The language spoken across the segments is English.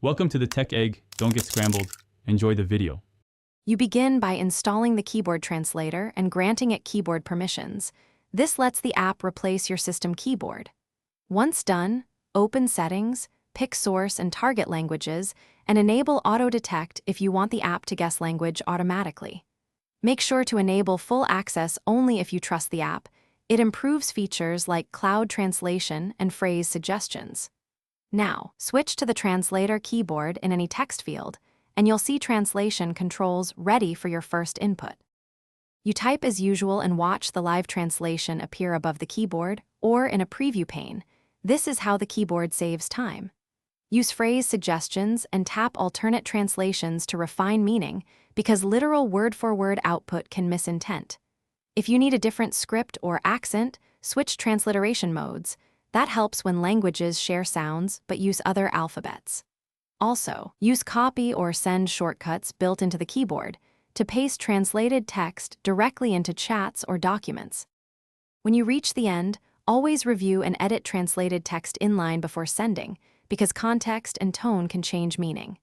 Welcome to the Tech Egg. Don't get scrambled. Enjoy the video. You begin by installing the keyboard translator and granting it keyboard permissions. This lets the app replace your system keyboard. Once done, open Settings, pick Source and Target Languages, and enable Auto Detect if you want the app to guess language automatically. Make sure to enable full access only if you trust the app. It improves features like cloud translation and phrase suggestions. Now, switch to the Translator keyboard in any text field, and you'll see translation controls ready for your first input. You type as usual and watch the live translation appear above the keyboard or in a preview pane. This is how the keyboard saves time. Use phrase suggestions and tap alternate translations to refine meaning because literal word-for-word output can miss intent. If you need a different script or accent, switch transliteration modes. That helps when languages share sounds but use other alphabets. Also, use copy or send shortcuts built into the keyboard to paste translated text directly into chats or documents. When you reach the end, always review and edit translated text inline before sending, because context and tone can change meaning.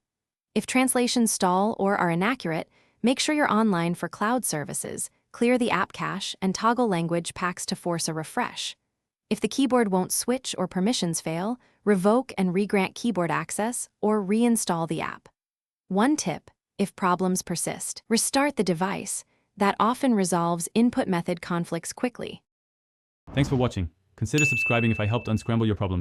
If translations stall or are inaccurate, make sure you're online for cloud services, clear the app cache, and toggle language packs to force a refresh. If the keyboard won't switch or permissions fail, revoke and regrant keyboard access or reinstall the app. One tip: if problems persist, restart the device. That often resolves input method conflicts quickly. Thanks for watching. Consider subscribing if I helped unscramble your problems.